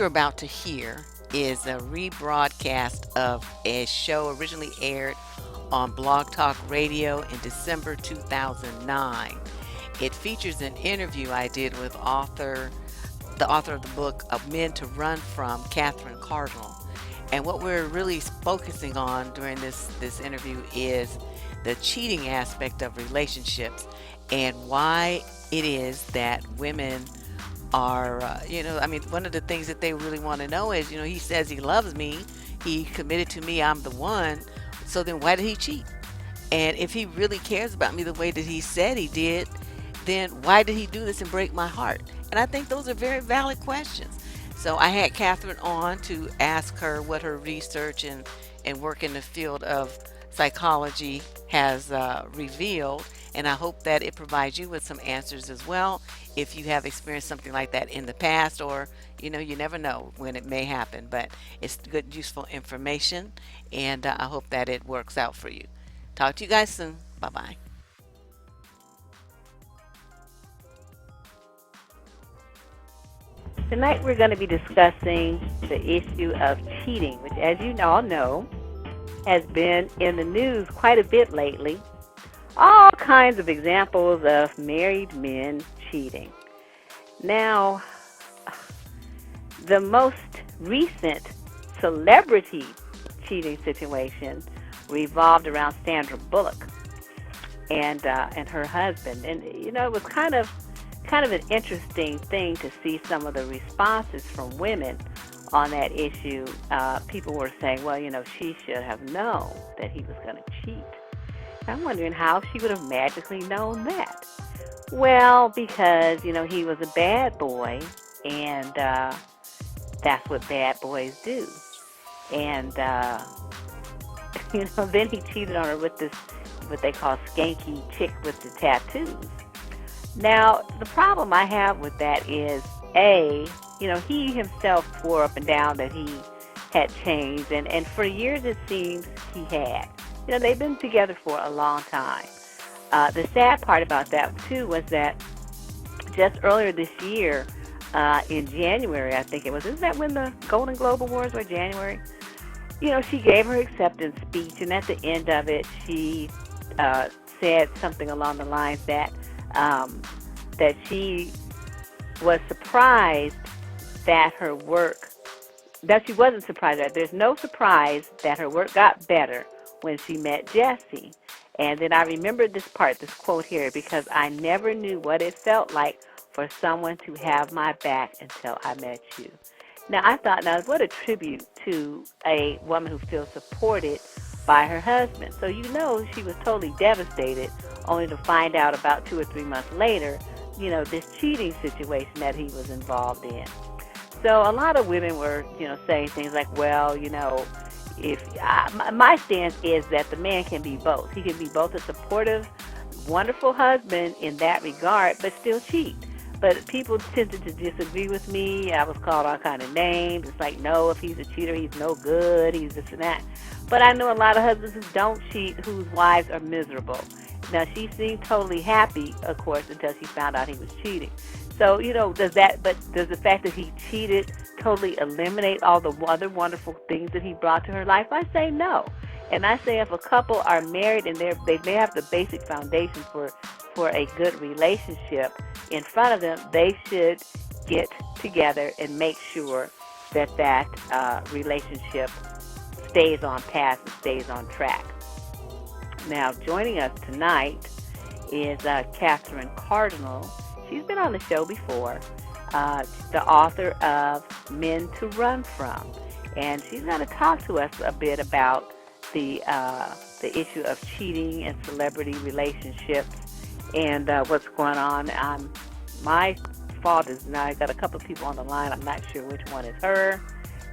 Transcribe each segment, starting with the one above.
you're about to hear is a rebroadcast of a show originally aired on Blog Talk Radio in December 2009. It features an interview I did with the author of the book of Men to Run From, Catherine Cardinal. And what we're really focusing on during this interview is the cheating aspect of relationships and why it is that women are, one of the things that they really want to know is, he says he loves me, he committed to me, I'm the one, so then why did he cheat? And if he really cares about me the way that he said he did, then why did he do this and break my heart? And I think those are very valid questions. So I had Catherine on to ask her what her research and work in the field of psychology has revealed. And I hope that it provides you with some answers as well if you have experienced something like that in the past, or you never know when it may happen. But it's good, useful information, and I hope that it works out for you. Talk to you guys soon. Bye bye. Tonight we're going to be discussing the issue of cheating, which, as you all know, has been in the news quite a bit lately. All kinds of examples of married men cheating. Now, the most recent celebrity cheating situation revolved around Sandra Bullock and her husband, and it was kind of an interesting thing to see some of the responses from women on that issue. People were saying, well, she should have known that he was going to cheat. I'm wondering how she would have magically known that. Well, because, he was a bad boy, and that's what bad boys do. And, then he cheated on her with this, what they call skanky chick with the tattoos. Now, the problem I have with that is, he himself swore up and down that he had changed, and for years it seems he had. They've been together for a long time. The sad part about that, too, was that just earlier this year, in January, I think it was, isn't that when the Golden Globe Awards were, January? She gave her acceptance speech, and at the end of it, she said something along the lines that she was surprised that her work, that she wasn't surprised that there's no surprise that her work got better when she met Jesse. And then I remembered this quote here, because I never knew what it felt like for someone to have my back until I met you. Now, I thought, what a tribute to a woman who feels supported by her husband. So she was totally devastated, only to find out about 2 or 3 months later, this cheating situation that he was involved in. So a lot of women were, saying things like, well, my stance is that the man can be both. He can be both a supportive, wonderful husband in that regard, but still cheat. But people tended to disagree with me. I was called all kind of names. It's like, no, if he's a cheater, he's no good. He's this and that. But I know a lot of husbands who don't cheat, whose wives are miserable. Now, she seemed totally happy, of course, until she found out he was cheating. So, does the fact that he cheated totally eliminate all the other wonderful things that he brought to her life? I say no. And I say if a couple are married and they may have the basic foundation for a good relationship in front of them, they should get together and make sure that relationship stays on path and stays on track. Now, joining us tonight is Catherine Cardinal. She's been on the show before, the author of Men to Run From. And she's going to talk to us a bit about the issue of cheating and celebrity relationships and what's going on. My fault is now I got a couple of people on the line. I'm not sure which one is her.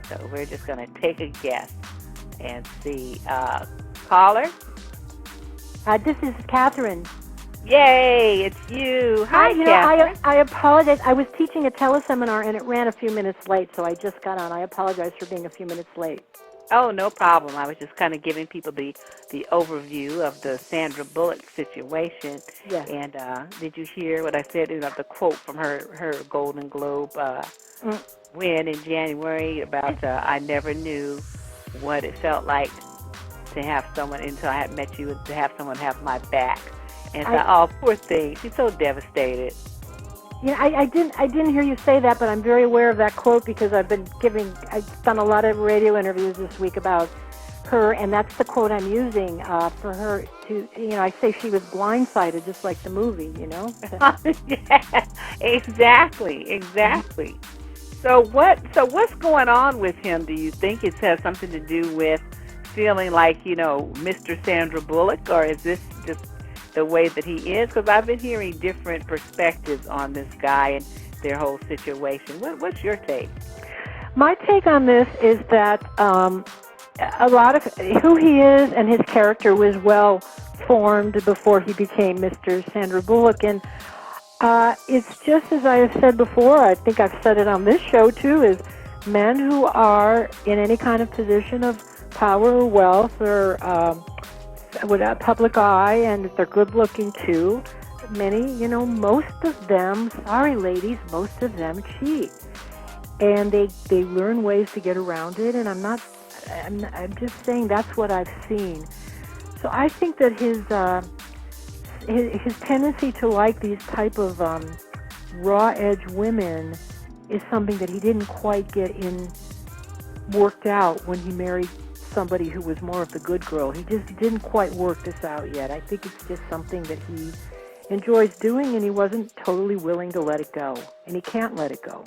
So we're just going to take a guess and see. Caller? This is Catherine. Yay, it's you. Hi, Catherine. I apologize. I was teaching a teleseminar, and it ran a few minutes late, so I just got on. I apologize for being a few minutes late. Oh, no problem. I was just kind of giving people the overview of the Sandra Bullock situation. Yes. And did you hear what I said, the quote from her Golden Globe when in January about I never knew what it felt like to have someone until I had met you, to have someone have my back. And so, oh, poor thing, she's so devastated. Yeah, I didn't hear you say that, but I'm very aware of that quote because I've done a lot of radio interviews this week about her, and that's the quote I'm using for her to, I say she was blindsided, just like the movie, Yeah, exactly. So what's going on with him? Do you think it has something to do with feeling like, Mr. Sandra Bullock, or is this just the way that he is? Because I've been hearing different perspectives on this guy and their whole situation. What's your take? My take on this is that a lot of who he is and his character was well formed before he became Mr. Sandra Bullock, and it's just as I have said before, I think I've said it on this show too, is men who are in any kind of position of power or wealth or with a public eye, and if they're good looking too, most of them, sorry ladies, most of them cheat. And they learn ways to get around it, and I'm just saying that's what I've seen. So I think that his tendency to like these type of raw edge women is something that he didn't quite get worked out when he married somebody who was more of the good girl. He just didn't quite work this out yet. I think it's just something that he enjoys doing, and he wasn't totally willing to let it go, and he can't let it go.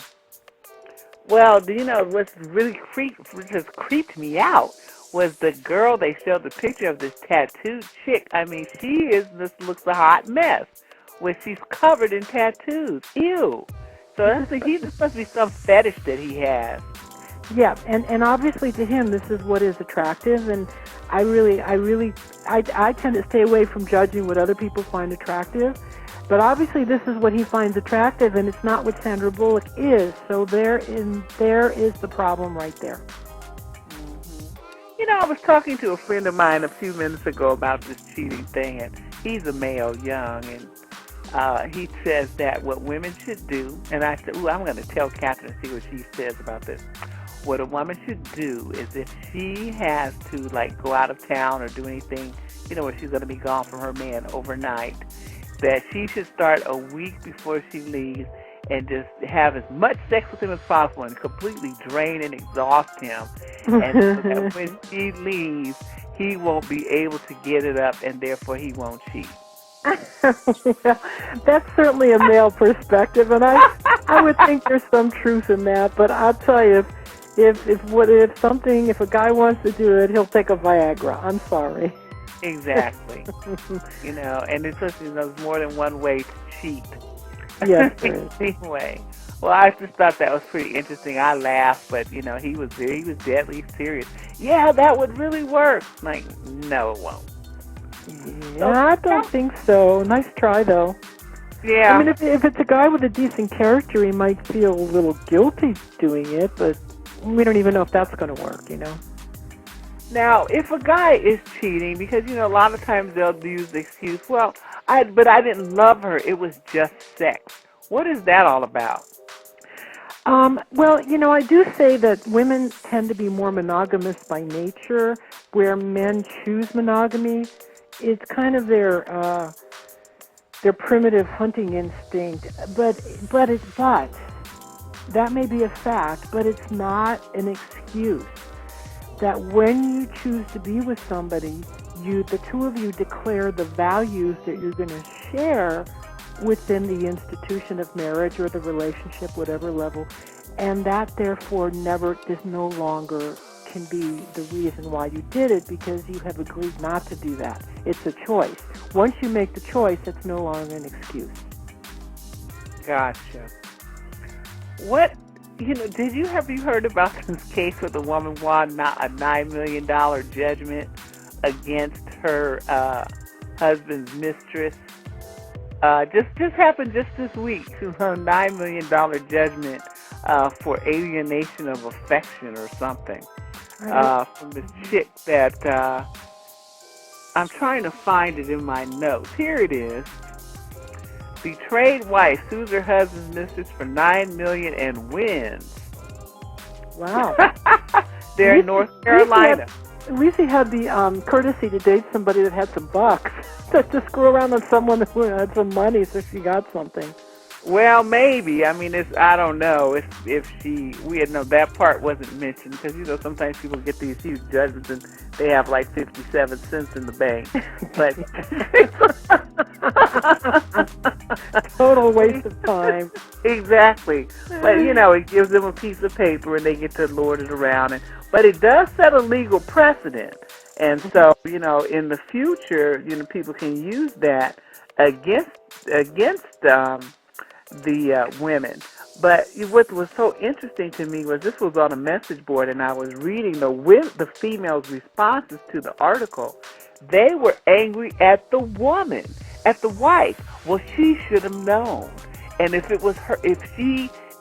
Well, do you know what's really creeped me out was the girl they showed the picture of, this tattooed chick. I mean, this looks a hot mess where she's covered in tattoos. Ew. So this must be some fetish that he has. Yeah, and obviously to him this is what is attractive, and I tend to stay away from judging what other people find attractive. But obviously this is what he finds attractive, and it's not what Sandra Bullock is. So there is the problem right there. Mm-hmm. I was talking to a friend of mine a few minutes ago about this cheating thing, and he's a male, young, and he says that what women should do, and I said, I'm going to tell Catherine and see what she says about this. What a woman should do is if she has to, go out of town or do anything, where she's going to be gone from her man overnight, that she should start a week before she leaves and just have as much sex with him as possible and completely drain and exhaust him. And so that when she leaves, he won't be able to get it up, and therefore he won't cheat. Yeah, that's certainly a male perspective, and I would think there's some truth in that. But I'll tell you, if a guy wants to do it, he'll take a Viagra. I'm sorry. Exactly. And it's just, there's more than one way to cheat. Yes, there is. Anyway, well, I just thought that was pretty interesting. I laughed, but he was deadly serious. Yeah, that would really work. No, it won't. Yeah, I don't think so. Nice try, though. Yeah. I mean, if it's a guy with a decent character, he might feel a little guilty doing it, but we don't even know if that's going to work, Now, if a guy is cheating, because, a lot of times they'll use the excuse, well, I didn't love her, it was just sex. What is that all about? Well, I do say that women tend to be more monogamous by nature, where men choose monogamy. It's kind of their primitive hunting instinct, but that may be a fact, but it's not an excuse. That when you choose to be with somebody, the two of you declare the values that you're going to share within the institution of marriage or the relationship, whatever level, and that therefore is no longer can be the reason why you did it, because you have agreed not to do that. It's a choice. Once you make the choice, it's no longer an excuse. Gotcha. Have you heard about this case where the woman won a $9 million judgment against her husband's mistress? Just happened just this week. She won a $9 million judgment for alienation of affection or something from this chick that I'm trying to find it in my notes. Here it is. Betrayed wife sues her husband's mistress for $9 million and wins. Wow. They're in North Carolina. At least he had the courtesy to date somebody that had some bucks. To screw around on someone who had some money so she got something. Well, maybe. I mean, I don't know if we had no, that part wasn't mentioned because, sometimes people get these huge judgments and they have like 57 cents in the bank. But total waste of time. Exactly. But, it gives them a piece of paper and they get to lord it around. But it does set a legal precedent. And so, in the future, people can use that against the women. But what was so interesting to me was this was on a message board, and I was reading the females' responses to the article. They were angry at the woman, at the wife. Well, she should have known. And if it was her,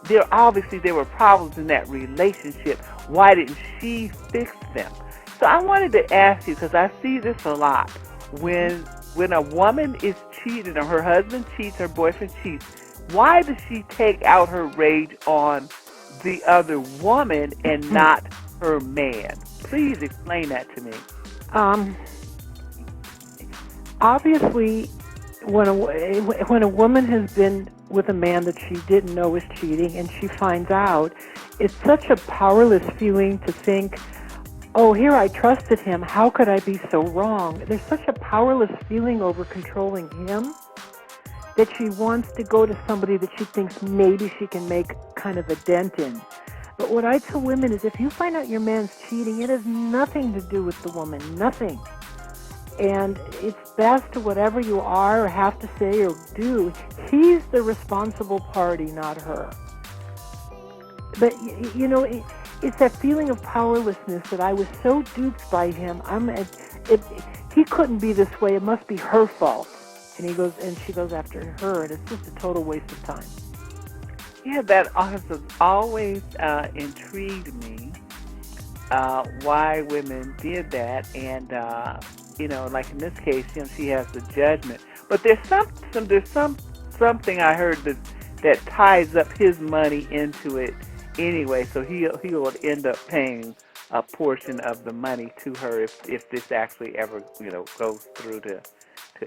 there were problems in that relationship. Why didn't she fix them? So I wanted to ask you, because I see this a lot, when a woman is cheated or her husband cheats, her boyfriend cheats, why does she take out her rage on the other woman and not her man? Please explain that to me. Obviously, when a woman has been with a man that she didn't know was cheating and she finds out, it's such a powerless feeling to think, oh, here I trusted him, how could I be so wrong? There's such a powerless feeling over controlling him that she wants to go to somebody that she thinks maybe she can make kind of a dent in. But what I tell women is if you find out your man's cheating, it has nothing to do with the woman, nothing. And it's best to whatever you are or have to say or do, he's the responsible party, not her. But, it's that feeling of powerlessness that I was so duped by him. He couldn't be this way. It must be her fault. And she goes after her, and it's just a total waste of time. Yeah, that has always intrigued me. Why women did that, and like in this case, she has the judgment. But there's something I heard that ties up his money into it anyway. So he will end up paying a portion of the money to her if this actually ever goes through to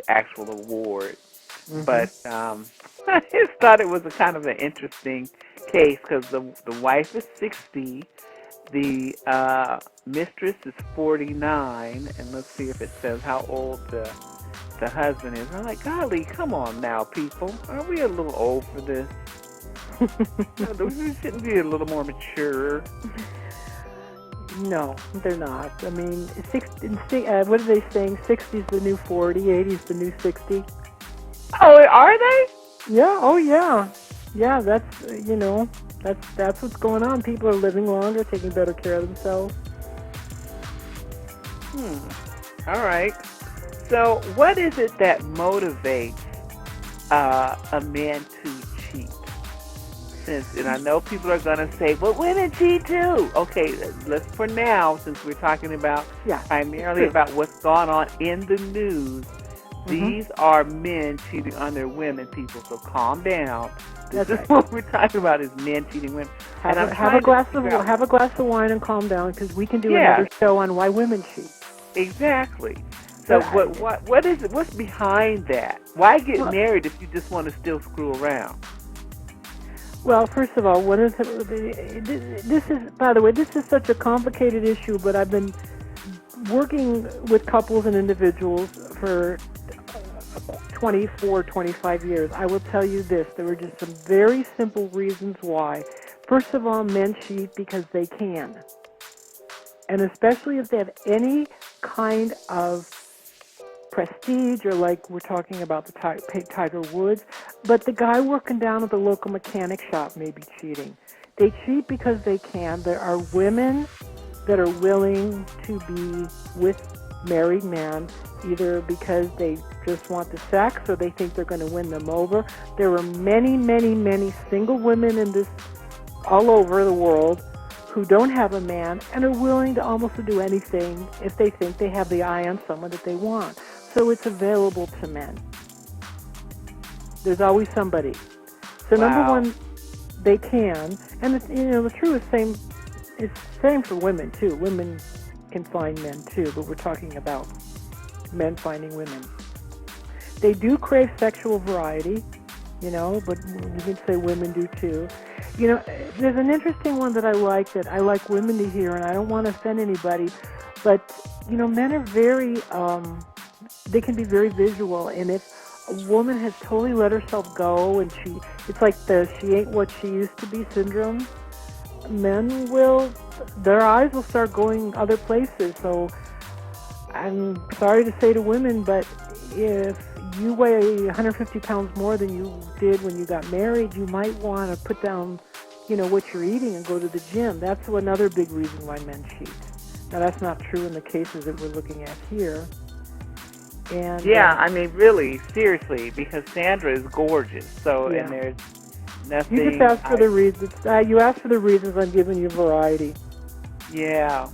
actual award. Mm-hmm. But I just thought it was a kind of an interesting case because the wife is 60, the mistress is 49, and let's see if it says how old the husband is. I'm like, golly, come on now, people. Are we a little old for this? We shouldn't be a little more mature. No, they're not. I mean, what are they saying? 60's the new 40, 80's the new 60. Oh, are they? Yeah. Oh, yeah. Yeah, that's what's going on. People are living longer, taking better care of themselves. All right. So, what is it that motivates a man to cheat? And I know people are going to say, well, women cheat too. Okay, let's, for now, since we're talking about primarily about what's going on in the news, these are men cheating on their women, people, so calm down. This is what we're talking about, is men cheating women. Have a glass of wine and calm down, because we can do another show on why women cheat. Exactly. So what is it? What's behind that? Why get married if you just want to still screw around? Well, first of all, this is such a complicated issue, but I've been working with couples and individuals for 24, 25 years. I will tell you this. There were just some very simple reasons why. First of all, men cheat because they can. And especially if they have any kind of prestige, or like we're talking about the Tiger Woods, but the guy working down at the local mechanic shop may be cheating. They cheat because they can. There are women that are willing to be with married men, either because they just want the sex or they think they're going to win them over. There are many, many, many single women in this all over the world who don't have a man and are willing to almost do anything if they think they have the eye on someone that they want. So it's available to men. There's always somebody. So number one, they can, and the truest it's the same for women, too. Women can find men, too, but we're talking about men finding women. They do crave sexual variety, but you can say women do, too. There's an interesting one that I like women to hear, and I don't want to offend anybody, but, men are very, they can be very visual, and if a woman has totally let herself go, and it's like the she ain't what she used to be syndrome, their eyes will start going other places. So I'm sorry to say to women, but if you weigh 150 pounds more than you did when you got married, you might want to put down, what you're eating and go to the gym. That's another big reason why men cheat. Now, that's not true in the cases that we're looking at here. And really, seriously, because Sandra is gorgeous. So, and there's nothing. You just ask for the reasons. You ask for the reasons. I'm giving you variety. Yeah.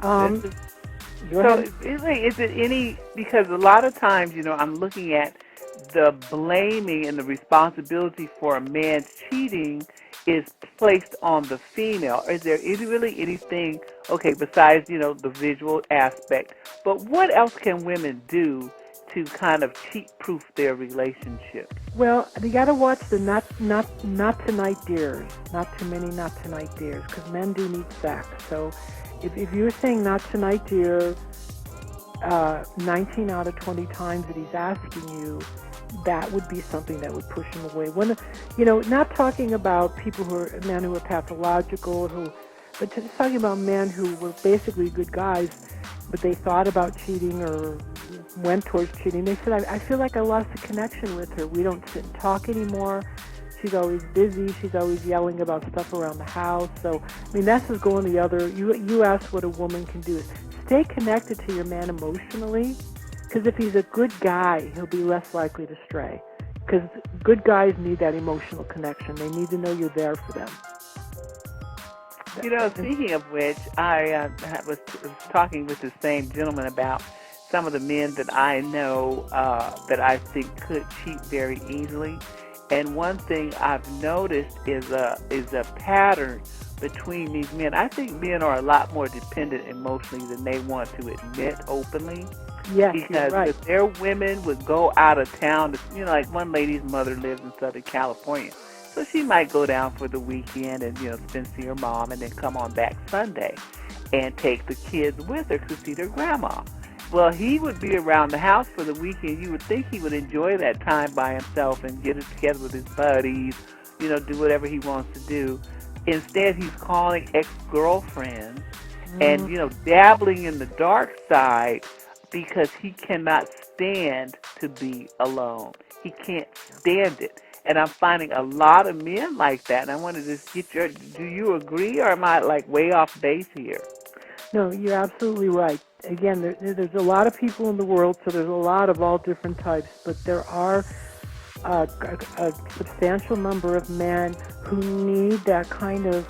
Go ahead. Is it any? Because a lot of times, I'm looking at the blaming and the responsibility for a man cheating is placed on the female. Is there really anything, besides, the visual aspect, but what else can women do to kind of cheat-proof their relationship? Well, you got to watch the not tonight dears, not too many not tonight dears, because men do need sex. So if you're saying not tonight dear 19 out of 20 times that he's asking you, that would be something that would push him away. Not talking about men who are pathological, but just talking about men who were basically good guys, but they thought about cheating or went towards cheating. They said, I feel like I lost a connection with her. We don't sit and talk anymore. She's always busy. She's always yelling about stuff around the house. So, that's just going the other. You asked what a woman can do. Stay connected to your man emotionally. Because if he's a good guy, he'll be less likely to stray. Because good guys need that emotional connection. They need to know you're there for them. Speaking of which, I was talking with the same gentleman about some of the men that I know that I think could cheat very easily. And one thing I've noticed is a pattern between these men. I think men are a lot more dependent emotionally than they want to admit openly. Yes, because right. if their women would go out of town, like one lady's mother lives in Southern California, so she might go down for the weekend and, see her mom and then come on back Sunday and take the kids with her to see their grandma. Well, he would be around the house for the weekend. You would think he would enjoy that time by himself and get it together with his buddies, do whatever he wants to do. Instead, he's calling ex-girlfriends and, dabbling in the dark side because he cannot stand to be alone. He can't stand it. And I'm finding a lot of men like that. And I wanted to get do you agree, or am I way off base here? No, you're absolutely right. Again, there's a lot of people in the world, so there's a lot of all different types, but there are a substantial number of men who need that kind of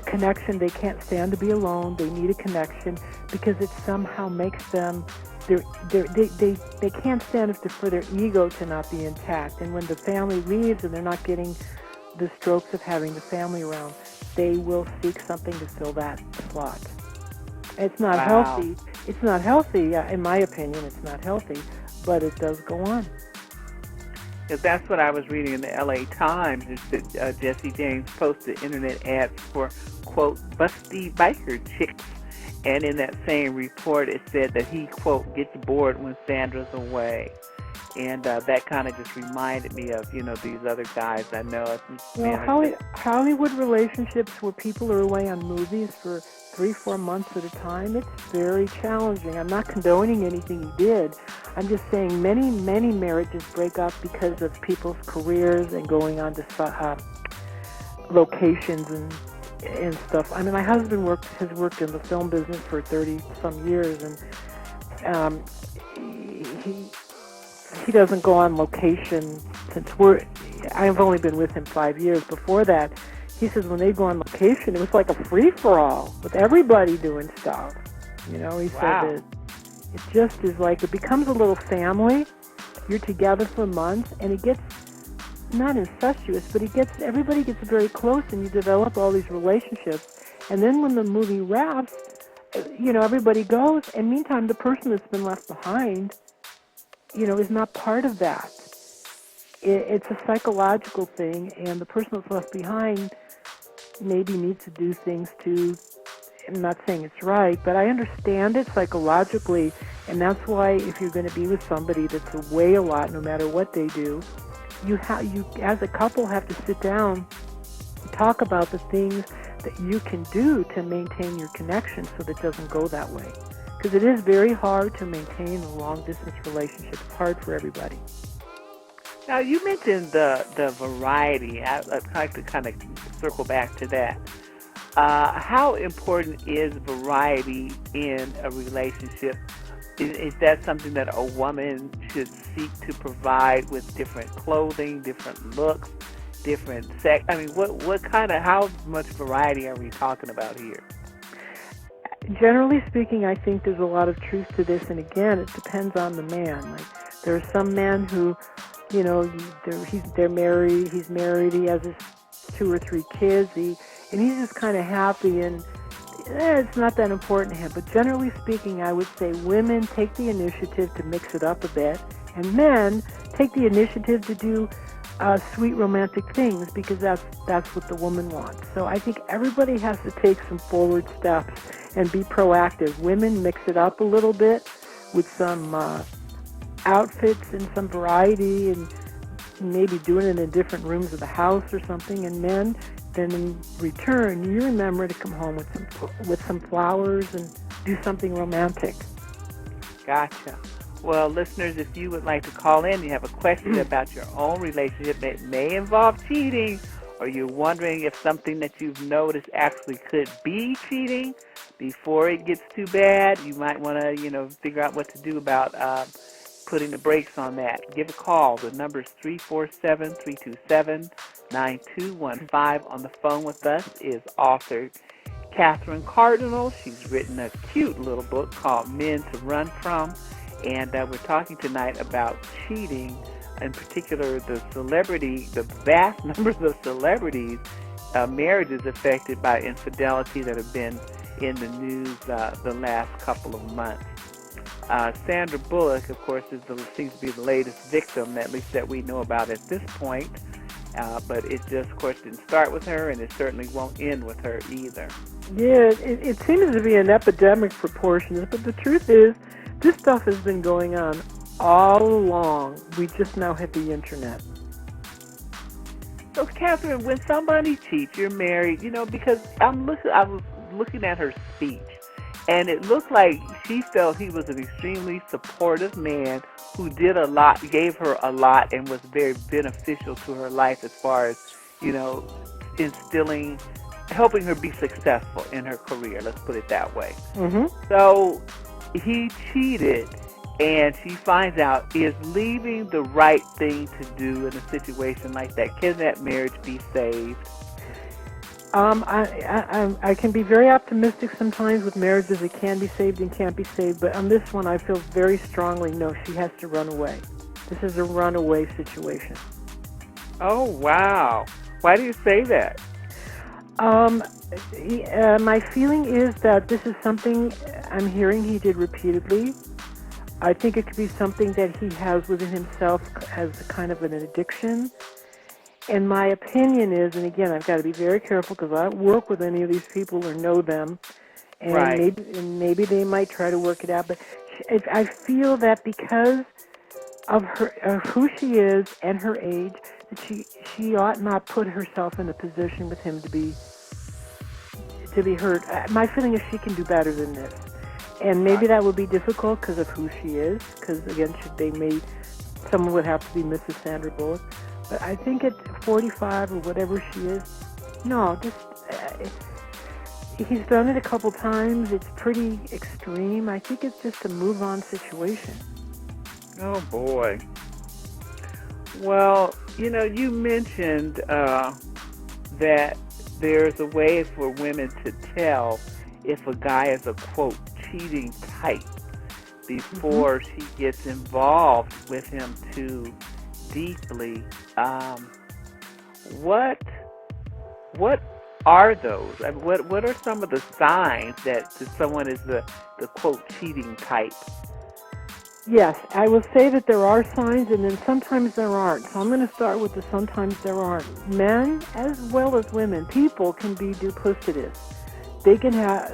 connection. They can't stand to be alone. They need a connection because it somehow makes them, they can't stand for their ego to not be intact. And when the family leaves and they're not getting the strokes of having the family around, they will seek something to fill that slot. It's not healthy. It's not healthy, in my opinion. It's not healthy, but it does go on. Because that's what I was reading in the LA Times, is that Jesse James posted internet ads for, quote, busty biker chicks. And in that same report, it said that he, quote, gets bored when Sandra's away. And that kind of just reminded me of, these other guys I know. Well, Hollywood relationships where people are away on movies for 3-4 months at a time, it's very challenging. I'm not condoning anything he did. I'm just saying many marriages break up because of people's careers and going on to locations and stuff. My husband has worked in the film business for 30-some years, and he doesn't go on location since I've only been with him 5 years. Before that, he says when they go on location, it was like a free-for-all with everybody doing stuff. He said that it just is it becomes a little family. You're together for months, and it gets not incestuous, but everybody gets very close, and you develop all these relationships. And then when the movie wraps, everybody goes, and meantime, the person that's been left behind, is not part of that. It's a psychological thing, and the person that's left behind maybe needs to do things to, I'm not saying it's right, but I understand it psychologically, and that's why if you're going to be with somebody that's away a lot, no matter what they do, you as a couple have to sit down and talk about the things that you can do to maintain your connection so that it doesn't go that way. Because it is very hard to maintain a long-distance relationship. It's hard for everybody. Now, you mentioned the variety. I'd like to kind of circle back to that. How important is variety in a relationship? Is that something that a woman should seek to provide with different clothing, different looks, different sex? I mean, how much variety are we talking about here? Generally speaking, I think there's a lot of truth to this, and again, it depends on the man. Like, there are some men who, they're married, he's married, he has his 2 or 3 kids, and he's just kind of happy, and it's not that important to him. But generally speaking, I would say women take the initiative to mix it up a bit, and men take the initiative to do sweet romantic things, because that's what the woman wants. So I think everybody has to take some forward steps and be proactive. Women mix it up a little bit with some outfits and some variety, and maybe doing it in different rooms of the house or something. And men, then in return, you remember to come home with some flowers and do something romantic. Gotcha. Well, listeners, if you would like to call in, you have a question about your own relationship that may involve cheating, or you're wondering if something that you've noticed actually could be cheating before it gets too bad, you might want to, figure out what to do about putting the brakes on that. Give a call. The number is 347-327-9215. On the phone with us is author Catherine Cardinal. She's written a cute little book called Men to Run From. And we're talking tonight about cheating, in particular the vast numbers of celebrities, marriages affected by infidelity that have been in the news the last couple of months. Sandra Bullock, of course, seems to be the latest victim, at least that we know about at this point. But it just, of course, didn't start with her, and it certainly won't end with her either. Yeah, it seems to be an epidemic proportion, but the truth is, this stuff has been going on all along. We just now hit the internet. So, Catherine, when somebody cheats, you're married, because I was looking at her speech, and it looked like she felt he was an extremely supportive man who did a lot, gave her a lot, and was very beneficial to her life as far as, helping her be successful in her career. Let's put it that way. Mm-hmm. So he cheated, and she finds out, is leaving the right thing to do in a situation like that? Can that marriage be saved? I can be very optimistic sometimes with marriages. It can be saved and can't be saved, but on this one I feel very strongly, no, she has to run away. This is a runaway situation. Oh, wow. Why do you say that? My feeling is that this is something I'm hearing he did repeatedly. I think it could be something that he has within himself as a kind of an addiction. And my opinion is, and again, I've got to be very careful because I don't work with any of these people or know them, and right. maybe they might try to work it out. But I feel that because of who she is and her age, that she ought not put herself in a position with him to be hurt. My feeling is she can do better than this, and maybe that would be difficult because of who she is. Because again, someone would have to be Mrs. Sandra Bullock. But I think at 45 or whatever she is, no, he's done it a couple times. It's pretty extreme. I think it's just a move-on situation. Oh, boy. Well, you mentioned that there's a way for women to tell if a guy is a, quote, cheating type before she gets involved with him too deeply. what are those? I mean, what are some of the signs that someone is the quote cheating type? Yes, I will say that there are signs, and then sometimes there aren't. So I'm going to start with the sometimes there aren't. Men, as well as women, people can be duplicitous.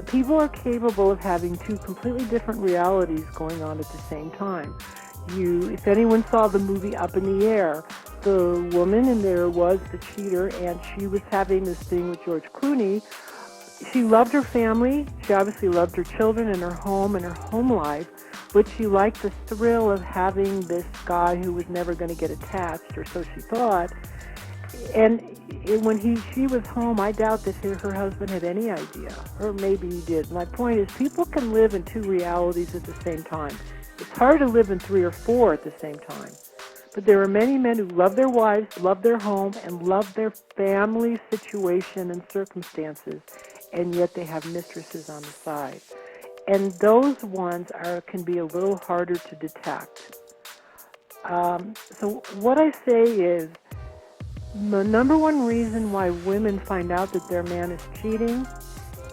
People are capable of having two completely different realities going on at the same time. If anyone saw the movie Up in the Air, the woman in there was the cheater, and she was having this thing with George Clooney. She loved her family. She obviously loved her children and her home life, but she liked the thrill of having this guy who was never going to get attached, or so she thought. And when she was home, I doubt that her husband had any idea, or maybe he did. My point is, people can live in two realities at the same time. It's hard to live in three or four at the same time. But there are many men who love their wives, love their home, and love their family situation and circumstances, and yet they have mistresses on the side. And those ones can be a little harder to detect. So what I say is, the number one reason why women find out that their man is cheating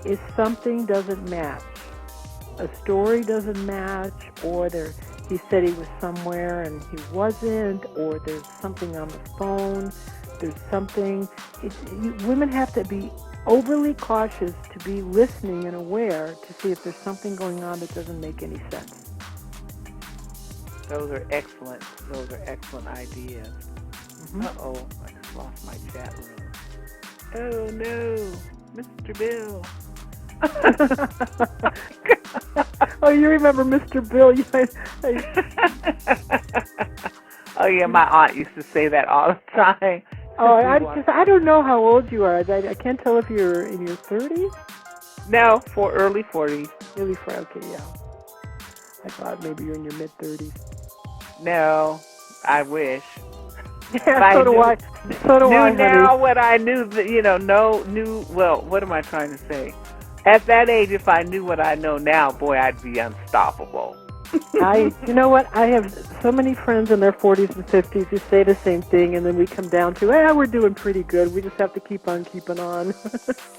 is something doesn't match. A story doesn't match, or he said he was somewhere and he wasn't, or there's something on the phone, there's something. Women have to be overly cautious to be listening and aware to see if there's something going on that doesn't make any sense. Those are excellent ideas. Mm-hmm. Uh-oh, I just lost my chat room. Oh, no, Mr. Bill. Oh, you remember Mr. Bill? Oh, yeah, my aunt used to say that all the time. Oh, I don't know how old you are. I can't tell if you're in your 30s? No, for early 40s. Early 40s, okay, yeah. I thought maybe you're in your mid-30s. No, I wish. Yeah, so do I. So do I, now honey. what I knew, well, what am I trying to say? At that age, if I knew what I know now, boy, I'd be unstoppable. You know what? I have so many friends in their 40s and 50s who say the same thing, and then we come down to, we're doing pretty good. We just have to keep on keeping on.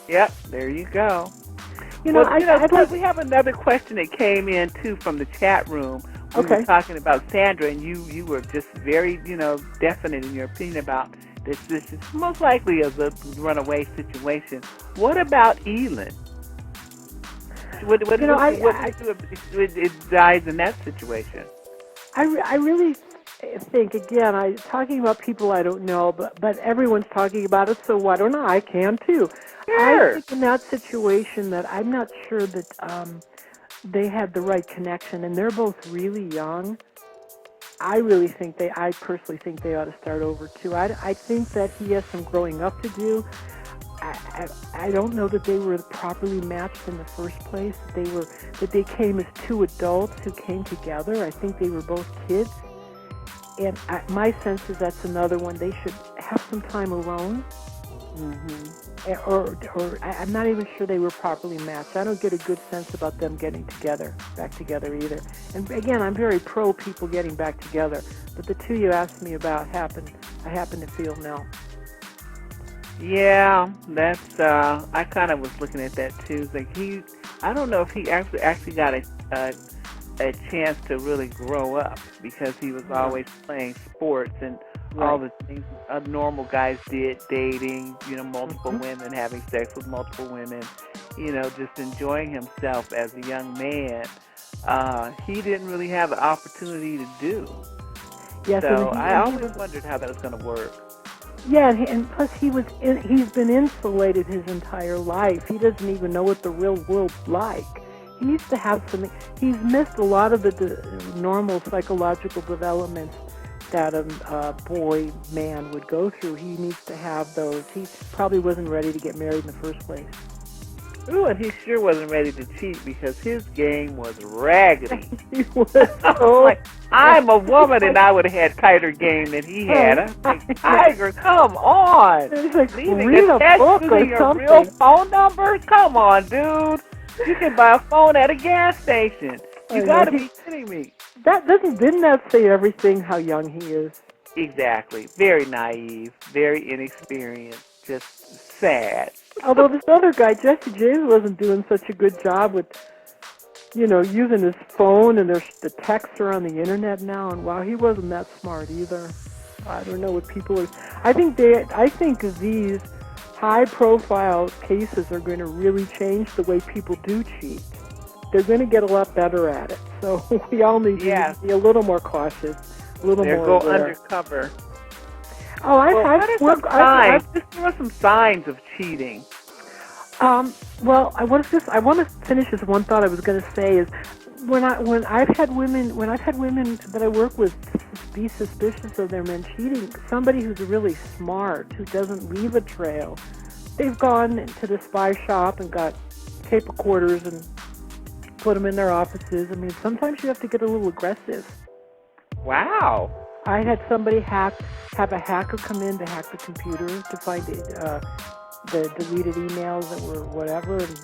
Yep, there you go. We have another question that came in, too, from the chat room. We were talking about Sandra, and you were just very, definite in your opinion about this. This is most likely a runaway situation. What about Elin? What do you do if it dies in that situation? I really think, again, talking about people I don't know, but everyone's talking about it, so why don't I can too. Sure. I think in that situation that I'm not sure that they had the right connection, and they're both really young. I personally think they ought to start over too. I think that he has some growing up to do. I don't know that they were properly matched in the first place. That they came as two adults who came together. I think they were both kids. And my sense is that's another one. They should have some time alone. Mm-hmm. Or I'm not even sure they were properly matched. I don't get a good sense about them getting back together either. And again, I'm very pro people getting back together. But the two you asked me about I happen to feel no. Yeah, that's, I kind of was looking at that too. It's like I don't know if he actually got a chance to really grow up, because he was always playing sports and all the things normal guys did, dating, multiple women, having sex with multiple women, just enjoying himself as a young man. He didn't really have the opportunity to do. Yes, so I always wondered how that was going to work. Yeah, and plus he's been insulated his entire life. He doesn't even know what the real world's like. He needs to have something. He's missed a lot of the normal psychological developments that a man would go through. He needs to have those. He probably wasn't ready to get married in the first place. Ooh, and he sure wasn't ready to cheat, because his game was raggedy. He was so like, I'm a woman, and I would have had tighter game than he had. I'm like, Tiger, come on. It's like, leaving read a book or your something. Real phone number? Come on, dude. You can buy a phone at a gas station. You got to be kidding me. Didn't that say everything, how young he is? Exactly. Very naive, very inexperienced, just sad. Although this other guy, Jesse James, wasn't doing such a good job with, using his phone, and the texts are on the internet now, and wow, he wasn't that smart either. I don't know what people are. I think these high-profile cases are going to really change the way people do cheat. They're going to get a lot better at it. So we all need to be a little more cautious, a little more go aware. Undercover. Oh, Just give us some signs of cheating. Well, I want to finish this one thought I was going to say is when I've had women that I work with be suspicious of their men cheating, somebody who's really smart, who doesn't leave a trail, they've gone to the spy shop and got tape recorders and put them in their offices. I mean, sometimes you have to get a little aggressive. Wow. I had somebody have a hacker come in to hack the computer to find the deleted emails that were whatever, and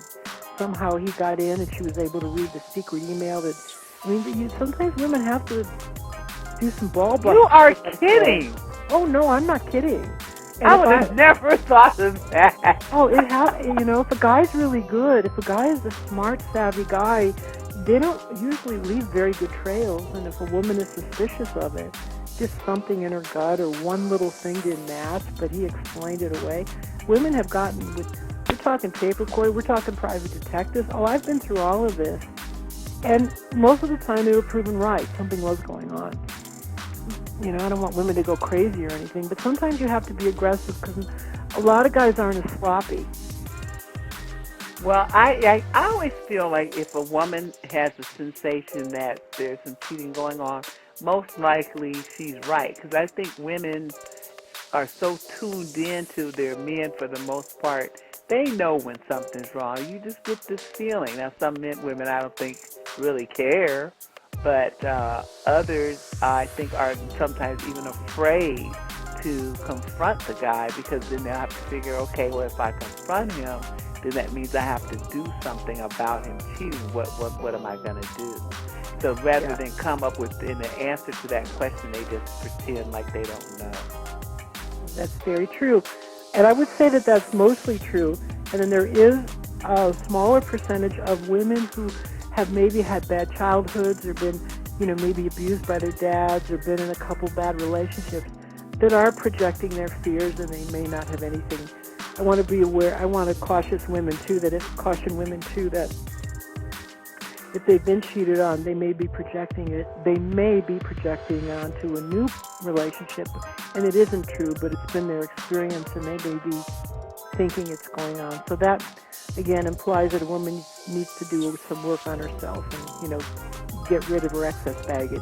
somehow he got in and she was able to read the secret email. Sometimes women have to do some ball busting. You are kidding. Oh, no, I'm not kidding. And I would have never thought of that. Oh, if a guy's really good, if a guy is a smart, savvy guy, they don't usually leave very good trails. And if a woman is suspicious of it, just something in her gut or one little thing didn't match, but he explained it away. Women have we're talking tape recorder, we're talking private detectives. Oh, I've been through all of this. And most of the time they were proven right. Something was going on. I don't want women to go crazy or anything, but sometimes you have to be aggressive because a lot of guys aren't as sloppy. Well, I always feel like if a woman has a sensation that there's some cheating going on, most likely she's right, because I think women are so tuned into their men for the most part. They know when something's wrong. You just get this feeling. Now, some women I don't think really care, but others I think are sometimes even afraid to confront the guy, because then they'll have to figure, okay, well, if I confront him, then that means I have to do something about him cheating. What am I going to do? So rather than come up with an answer to that question, they just pretend like they don't know. That's very true. And I would say that that's mostly true. And then there is a smaller percentage of women who have maybe had bad childhoods or been, maybe abused by their dads or been in a couple bad relationships that are projecting their fears, and they may not have anything. I want to be aware. I want to caution women too that if they've been cheated on, they may be projecting it. They may be projecting onto a new relationship, and it isn't true, but it's been their experience, and they may be thinking it's going on. So that, again, implies that a woman needs to do some work on herself and, get rid of her excess baggage.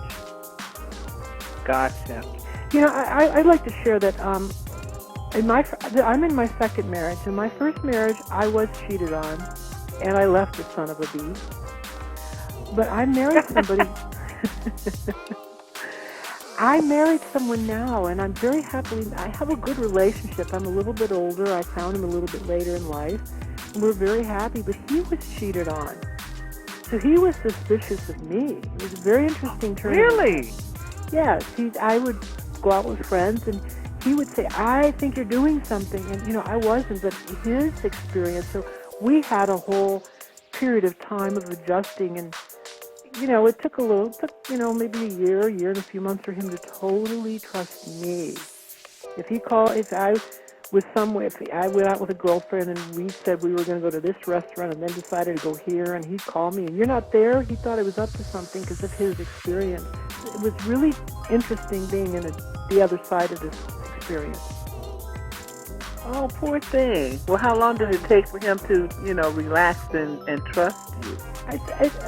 Gotcha. I'd like to share that I'm in my second marriage. In my first marriage, I was cheated on, and I left the son of a bee. But I married somebody. I married someone now, and I'm very happily. I have a good relationship. I'm a little bit older. I found him a little bit later in life, and we're very happy. But he was cheated on, so he was suspicious of me. It was a very interesting turn. Really? Yes. I would go out with friends, and he would say, "I think you're doing something," and I wasn't. But his experience. So we had a whole period of time of adjusting, and it took maybe a year and a few months for him to totally trust me. If I went out with a girlfriend and we said we were going to go to this restaurant and then decided to go here, and he'd call me and you're not there, he thought I was up to something because of his experience. It was really interesting being in the other side of this experience. Oh, poor thing. Well, how long did it take for him to, relax and trust you?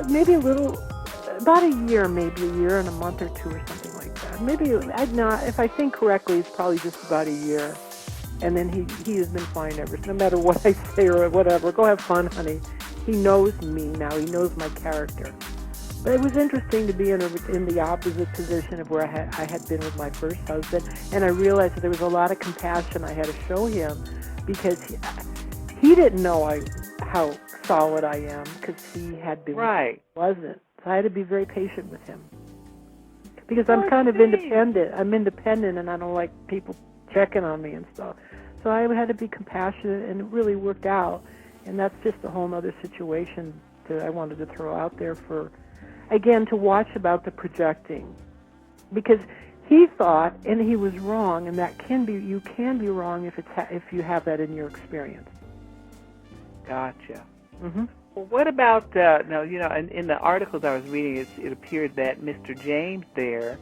Maybe about a year and a month or two or something like that. Maybe, if I think correctly, it's probably just about a year. And then he has been fine ever since. No matter what I say or whatever, go have fun, honey. He knows me now. He knows my character. But it was interesting to be in the opposite position of where I had been with my first husband, and I realized that there was a lot of compassion I had to show him because he didn't know how solid I am because he had been right. Wasn't. So I had to be very patient with him. because I'm kind of independent. I'm independent, and I don't like people checking on me and stuff. So I had to be compassionate, and it really worked out. And that's just a whole other situation that I wanted to throw out there for, again, to watch about the projecting. Because he thought, and he was wrong, and that can be, you can be wrong if you have that in your experience. Gotcha. Mm-hmm. Well, what about, now, in the articles I was reading, it appeared that Mr. James there,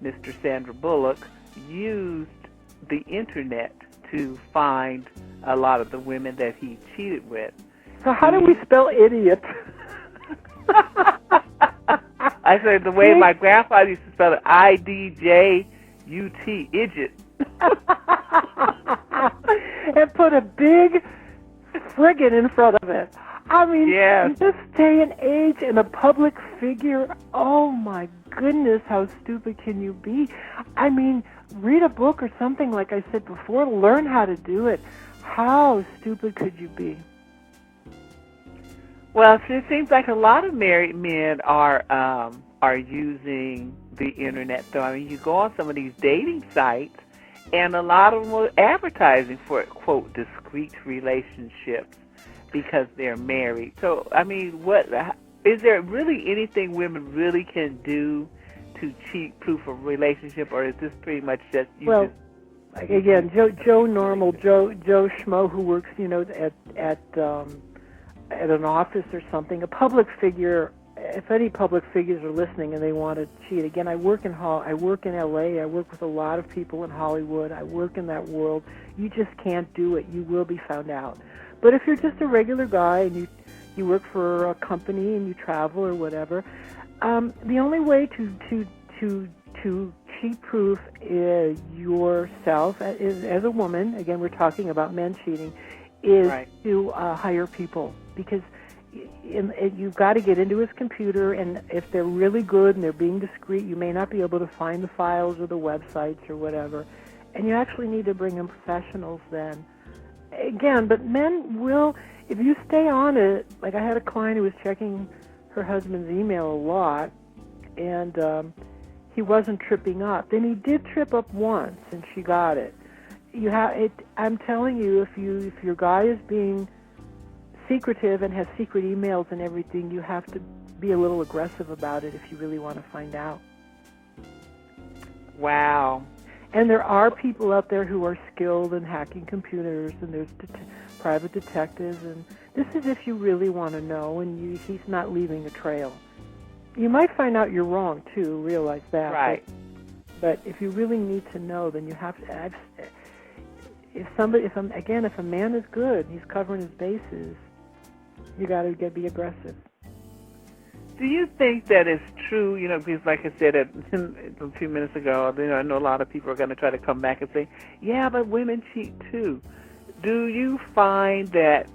Mr. Sandra Bullock, used the Internet to find a lot of the women that he cheated with. So how do we spell idiot? I said the way my grandfather used to spell it, I-D-J-U-T, idiot. And put a big friggin' in front of it. I mean, yes. In this day and age, and a public figure, oh my goodness, how stupid can you be? I mean, read a book or something, like I said before, learn how to do it. How stupid could you be? Well, it seems like a lot of married men are using the Internet, though. I mean, you go on some of these dating sites, and a lot of them are advertising for, quote, discreet relationships because they're married. So, I mean, is there really anything women really can do to cheat-proof a relationship, or is this pretty much just again, Joe Schmo who works, at an office or something, a public figure. If any public figures are listening and they want to cheat, again, I work in LA. I work with a lot of people in Hollywood. I work in that world. You just can't do it. You will be found out. But if you're just a regular guy and you work for a company and you travel or whatever, the only way to cheat-proof yourself as a woman, again, we're talking about men cheating, is to hire people, because you've got to get into his computer, and if they're really good and they're being discreet, you may not be able to find the files or the websites or whatever, and you actually need to bring in professionals then. Again, but men will, if you stay on it, like I had a client who was checking her husband's email a lot, and he wasn't tripping up. Then he did trip up once, and she got it. I'm telling you, if your guy is being secretive and has secret emails and everything, you have to be a little aggressive about it if you really want to find out. Wow. And there are people out there who are skilled in hacking computers, and there's private detectives, and this is if you really want to know, and he's not leaving a trail. You might find out you're wrong, too, realize that. Right. But if you really need to know, then you have to... If a man is good, he's covering his bases, you got to be aggressive. Do you think that it's true, because like I said a few minutes ago, I know a lot of people are going to try to come back and say, yeah, but women cheat too. Do you find that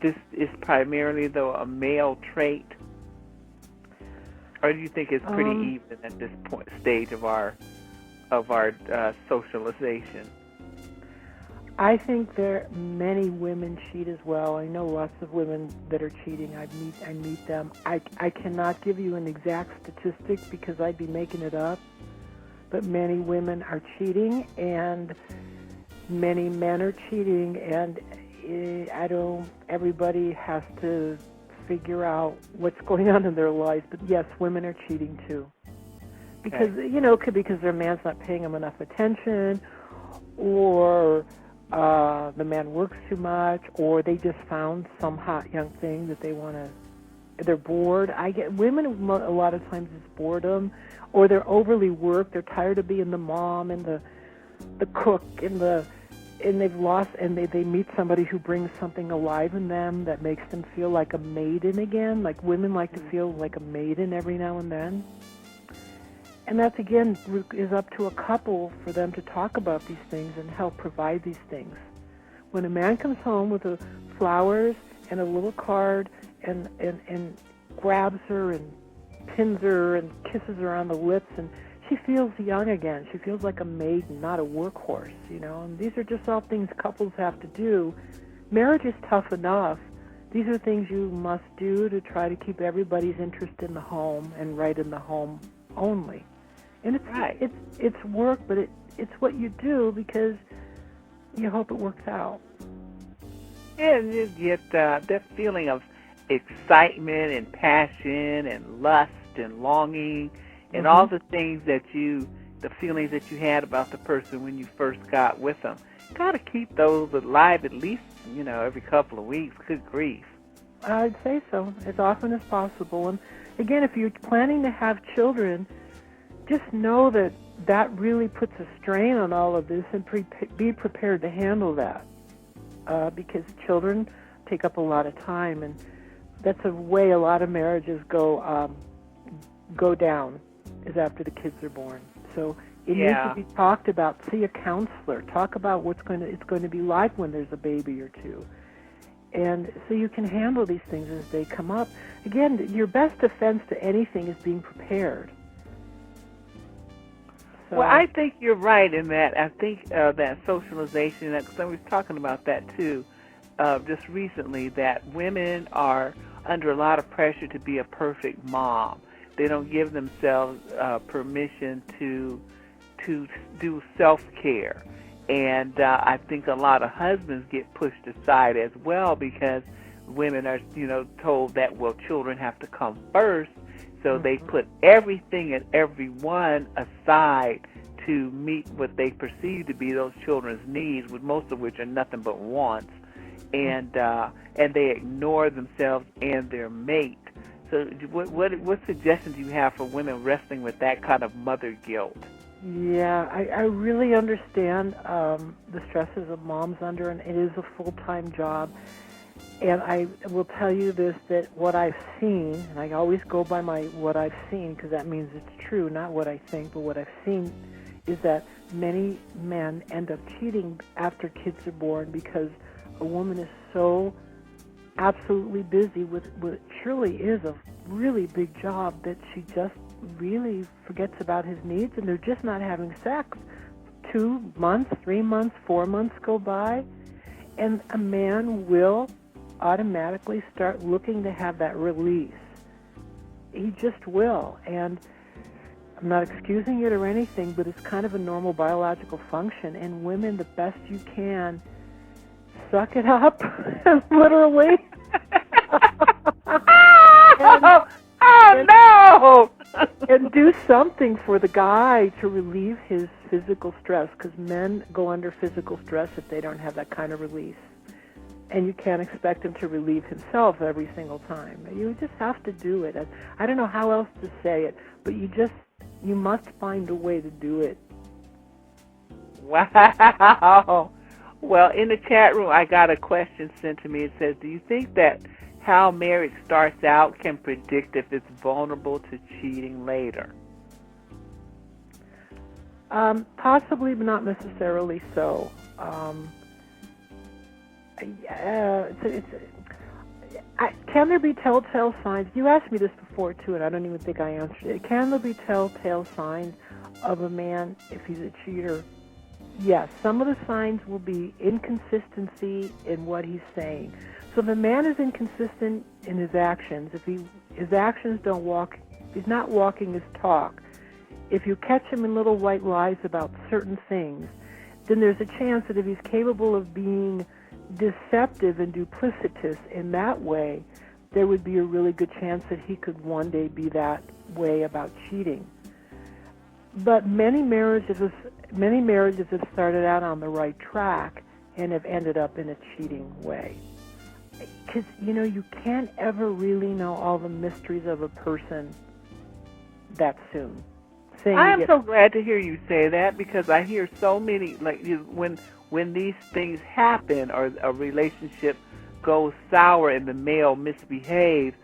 this is primarily, though, a male trait? Or do you think it's pretty even at this stage of our socialization? I think many women cheat as well. I know lots of women that are cheating. I meet them. I cannot give you an exact statistic because I'd be making it up. But many women are cheating, and many men are cheating, and everybody has to figure out what's going on in their lives. But yes, women are cheating too. Because, it could be because their man's not paying them enough attention, or the man works too much, or they just found some hot young thing that they're bored. Women a lot of times it's boredom, or they're overly worked, they're tired of being the mom and the cook and they've lost, and they meet somebody who brings something alive in them that makes them feel like a maiden again. Like women like to feel like a maiden every now and then. And that's, again, is up to a couple for them to talk about these things and help provide these things. When a man comes home with flowers and a little card and grabs her and pins her and kisses her on the lips, and she feels young again. She feels like a maiden, not a workhorse, And these are just all things couples have to do. Marriage is tough enough. These are things you must do to try to keep everybody's interest in the home and right in the home only. And it's work, but it's what you do because you hope it works out. And you get that feeling of excitement and passion and lust and longing and all the things the feelings that you had about the person when you first got with them. Got to keep those alive at least, every couple of weeks. Good grief. I'd say so, as often as possible. And again, if you're planning to have children, just know that really puts a strain on all of this, and be prepared to handle that. Because children take up a lot of time, and that's a way a lot of marriages go down, is after the kids are born. So it needs to be talked about. See a counselor. Talk about it's going to be like when there's a baby or two. And so you can handle these things as they come up. Again, your best defense to anything is being prepared. So, well, I think you're right in that. I think that socialization, because I was talking about that too just recently, that women are under a lot of pressure to be a perfect mom. They don't give themselves permission to do self-care. And I think a lot of husbands get pushed aside as well because women are, told that, well, children have to come first. So they put everything and everyone aside to meet what they perceive to be those children's needs, with most of which are nothing but wants. And they ignore themselves and their mate. So what suggestions do you have for women wrestling with that kind of mother guilt? Yeah, I really understand the stresses of mom's under, and it is a full-time job. And I will tell you this, that what I've seen, and I always go by what I've seen because that means it's true, not what I think, but what I've seen is that many men end up cheating after kids are born because a woman is so absolutely busy with what surely is a really big job that she just really forgets about his needs, and they're just not having sex. 2 months, 3 months, 4 months go by, and a man will automatically start looking to have that release. He just will. And I'm not excusing it or anything, but it's kind of a normal biological function. And women, the best you can, suck it up, literally. No! And do something for the guy to relieve his physical stress, because men go under physical stress if they don't have that kind of release. And you can't expect him to relieve himself every single time. You just have to do it. I don't know how else to say it, but you must find a way to do it. Wow. Well, in the chat room, I got a question sent to me. It says, do you think that how marriage starts out can predict if it's vulnerable to cheating later? Possibly, but not necessarily so. Can there be telltale signs? You asked me this before, too, and I don't even think I answered it. Can there be telltale signs of a man if he's a cheater? Yes. Some of the signs will be inconsistency in what he's saying. So if a man is inconsistent in his actions, if his actions don't walk, if he's not walking his talk, if you catch him in little white lies about certain things, then there's a chance that if he's capable of being deceptive and duplicitous in that way, there would be a really good chance that he could one day be that way about cheating. But many marriages have started out on the right track and have ended up in a cheating way. Because, you can't ever really know all the mysteries of a person that soon. I am so glad to hear you say that, because I hear so many, when these things happen or a relationship goes sour and the male misbehaves,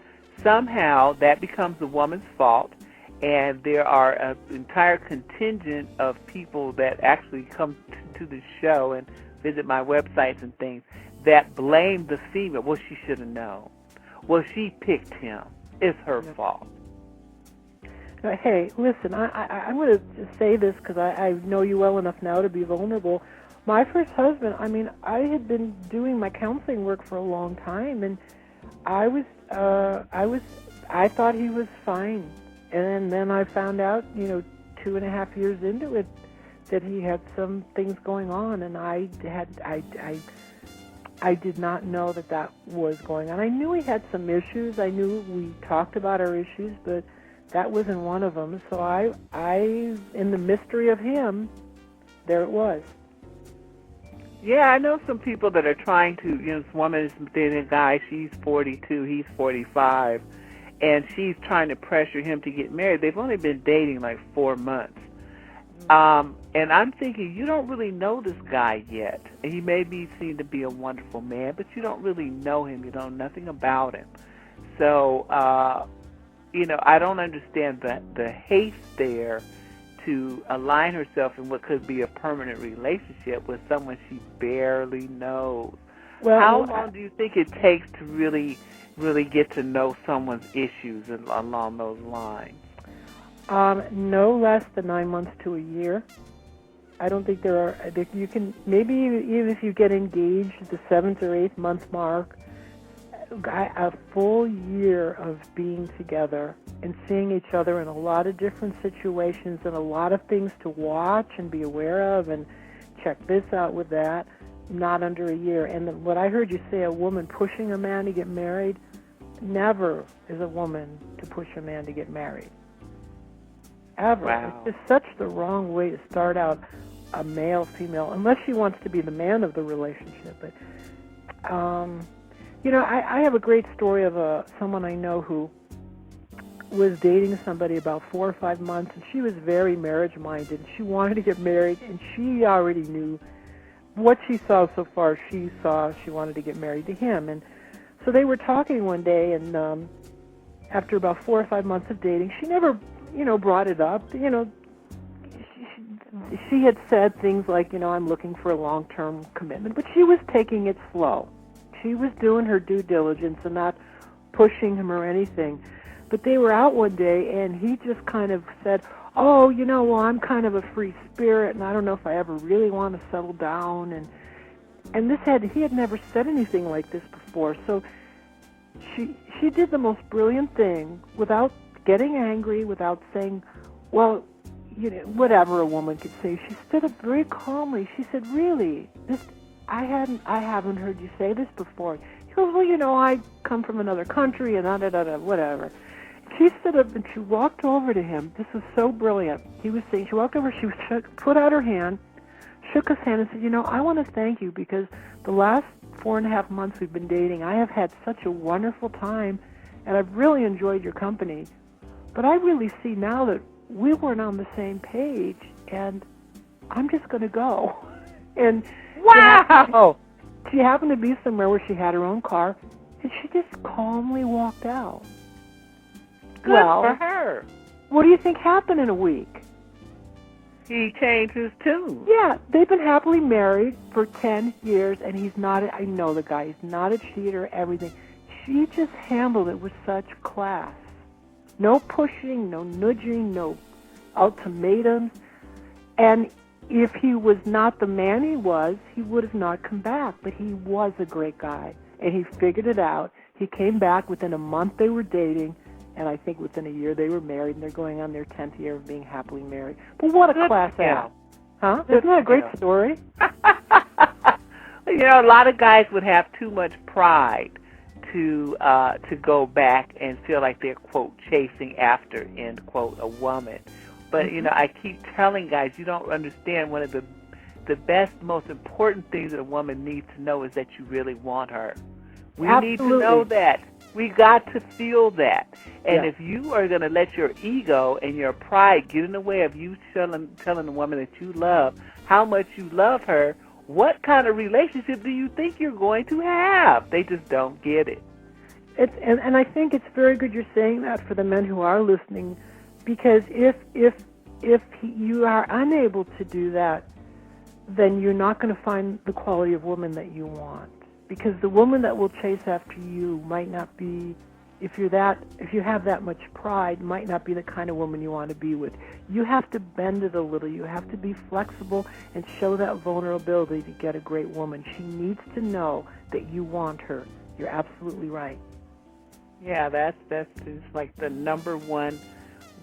somehow that becomes the woman's fault, and there are an entire contingent of people that actually come to the show and visit my websites and things that blame the female. Well, she should have known. Well, she picked him. It's her fault. Hey, listen, I'm going to say this because I know you well enough now to be vulnerable. My first husband, I had been doing my counseling work for a long time, and I thought he was fine. And then I found out, 2 2.5 years into it that he had some things going on, and I did not know that was going on. I knew he had some issues. I knew we talked about our issues, but that wasn't one of them. So I in the mystery of him, there it was. Yeah, I know some people that are trying to, this woman is dating a guy, she's 42, he's 45, and she's trying to pressure him to get married. They've only been dating like 4 months. And I'm thinking, you don't really know this guy yet. He may be seen to be a wonderful man, but you don't really know him. You know nothing about him. So, I don't understand the haste there to align herself in what could be a permanent relationship with someone she barely knows. Well, how long do you think it takes to really get to know someone's issues along those lines? No less than 9 months to a year. I don't think there are. You can maybe even if you get engaged at the 7th or 8th month mark, a full year of being together and seeing each other in a lot of different situations and a lot of things to watch and be aware of and check this out with that, not under a year. And what I heard you say, a woman pushing a man to get married, never is a woman to push a man to get married. Ever. Wow. It's just such the wrong way to start out a male-female, unless she wants to be the man of the relationship. But, I have a great story of someone I know who was dating somebody about 4 or 5 months, and she was very marriage-minded. She wanted to get married, and she already knew what she saw so far. She wanted to get married to him. And so they were talking one day, and after about 4 or 5 months of dating, she never brought it up. She had said things like, I'm looking for a long-term commitment, but she was taking it slow. She was doing her due diligence and not pushing him or anything. But they were out one day, and he just kind of said, I'm kind of a free spirit, and I don't know if I ever really want to settle down. And he had never said anything like this before. So she did the most brilliant thing without getting angry, without saying, whatever a woman could say. She stood up very calmly. She said, really, I haven't heard you say this before. He goes, I come from another country and whatever. She stood up and she walked over to him. This was so brilliant. He was saying, she walked over, she put out her hand, shook his hand and said, I want to thank you because the last 4.5 months we've been dating, I have had such a wonderful time and I've really enjoyed your company. But I really see now that we weren't on the same page, and I'm just going to go. And wow! She happened to be somewhere where she had her own car, and she just calmly walked out. Good for her. What do you think happened in a week? He changed his tune. Yeah, they've been happily married for 10 years, and I know the guy, he's not a cheater, everything. She just handled it with such class. No pushing, no nudging, no ultimatums. And if he was not the man he was, he would have not come back. But he was a great guy, and he figured it out. He came back within a month they were dating, and I think within a year they were married, and they're going on their 10th year of being happily married. But what a class act. Huh? Isn't that a great story? A lot of guys would have too much pride to go back and feel like they're, quote, chasing after, end quote, a woman. But, I keep telling guys, you don't understand, one of the best, most important things that a woman needs to know is that you really want her. We need to know that. We got to feel that. And if you are going to let your ego and your pride get in the way of you telling the woman that you love how much you love her, what kind of relationship do you think you're going to have? They just don't get it. And I think it's very good you're saying that for the men who are listening, because if you are unable to do that, then you're not going to find the quality of woman that you want. Because the woman that will chase after you might not be, if you have that much pride, might not be the kind of woman you want to be with. You have to bend it a little. You have to be flexible and show that vulnerability to get a great woman. She needs to know that you want her. You're absolutely right. Yeah, that's just like the number one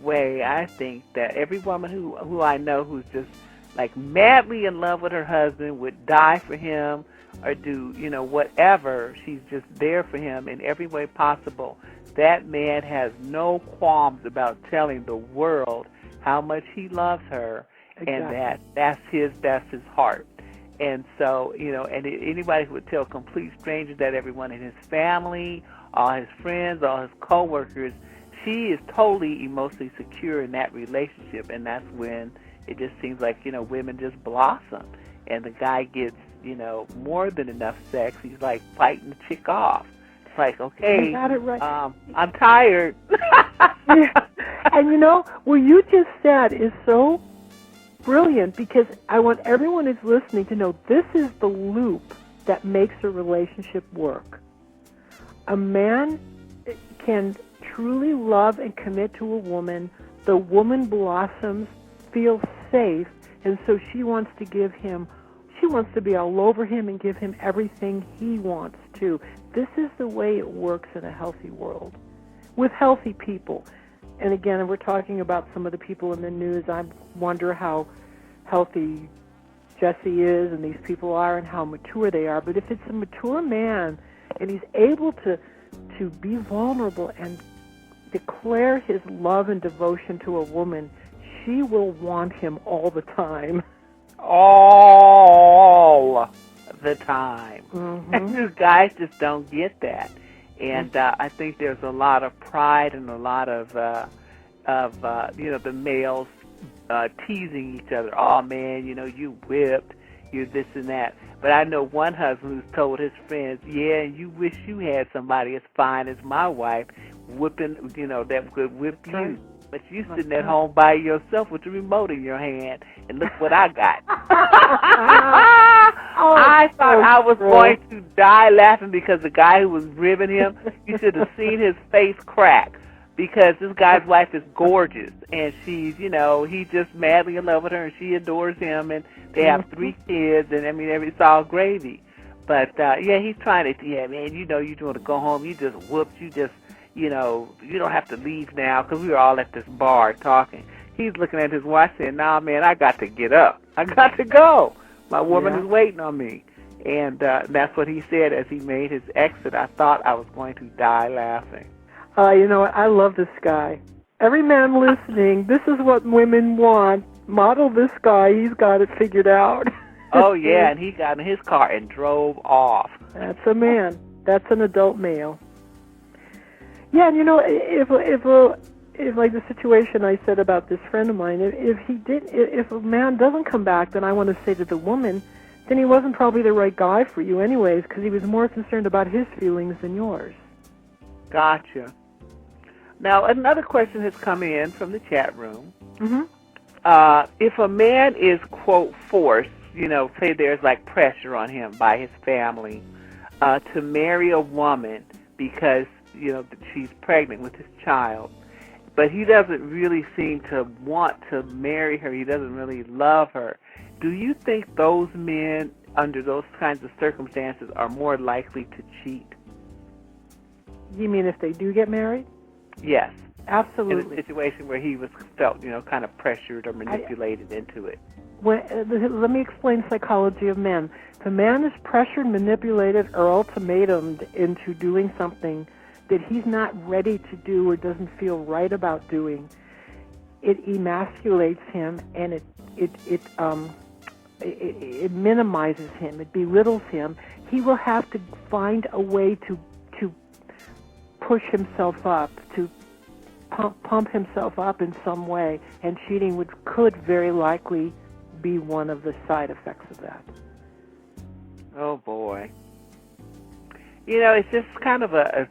way, I think that every woman who I know who's just like madly in love with her husband would die for him or do, whatever. She's just there for him in every way possible. That man has no qualms about telling the world how much he loves her, Exactly. and that's his heart. And so, and anybody who would tell complete strangers that, everyone in his family, all his friends, all his coworkers, she is totally emotionally secure in that relationship, and that's when it just seems like, women just blossom, and the guy gets, more than enough sex. He's like fighting the chick off. It's like, okay, you got it right. I'm tired. Yeah. And what you just said is so brilliant, because I want everyone who's listening to know this is the loop that makes a relationship work. A man can truly love and commit to a woman. The woman blossoms, feels safe, and so she wants to be all over him and give him everything he wants to. This is the way it works in a healthy world with healthy people. And again, we're talking about some of the people in the news. I wonder how healthy Jesse is and these people are and how mature they are. But if it's a mature man and he's able to be vulnerable and declare his love and devotion to a woman, she will want him all the time. All the time. Mm-hmm. And these guys just don't get that. And I think there's a lot of pride and a lot of the males teasing each other. Oh, man, you whipped, you this and that. But I know one husband who's told his friends, yeah, you wish you had somebody as fine as my wife whipping, that could whip you. But you sitting at home by yourself with the remote in your hand, and look what I got. I thought I was going to die laughing because the guy who was ribbing him, you should have seen his face crack, because this guy's wife is gorgeous, and she's, he's just madly in love with her, and she adores him, and they have 3 kids, and it's all gravy. But, he's trying to, man, you want to go home, you just whooped, you just, you don't have to leave now, because we were all at this bar talking. He's looking at his watch saying, nah, man, I got to get up. I got to go. My woman is waiting on me. And that's what he said as he made his exit. I thought I was going to die laughing. I love this guy. Every man listening, this is what women want. Model this guy. He's got it figured out. Oh, yeah, and he got in his car and drove off. That's a man. That's an adult male. Yeah, and if like the situation I said about this friend of mine, if a man doesn't come back, then I want to say to the woman, then he wasn't probably the right guy for you anyways, because he was more concerned about his feelings than yours. Gotcha. Now, another question has come in from the chat room. Mm-hmm. If a man is, quote, forced, say there's like pressure on him by his family to marry a woman because, she's pregnant with his child, but he doesn't really seem to want to marry her, he doesn't really love her, do you think those men, under those kinds of circumstances, are more likely to cheat? You mean if they do get married? Yes. Absolutely. In a situation where he felt, kind of pressured or manipulated into it. Let me explain psychology of men. If a man is pressured, manipulated, or ultimatumed into doing something that he's not ready to do or doesn't feel right about doing, it emasculates him, and it minimizes him, it belittles him. He will have to find a way to push himself up, to pump himself up in some way, and cheating could very likely be one of the side effects of that. Oh boy. It's just kind of a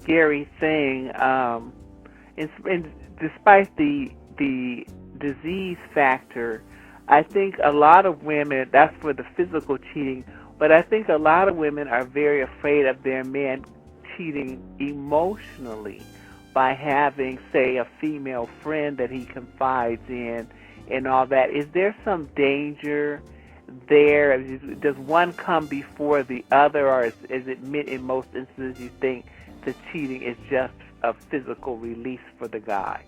scary thing. And despite the disease factor, I think a lot of women, that's for the physical cheating, but I think a lot of women are very afraid of their men cheating emotionally by having, say, a female friend that he confides in and all that. Is there some danger there? Does one come before the other, or is it in most instances you think the cheating is just a physical release for the guy?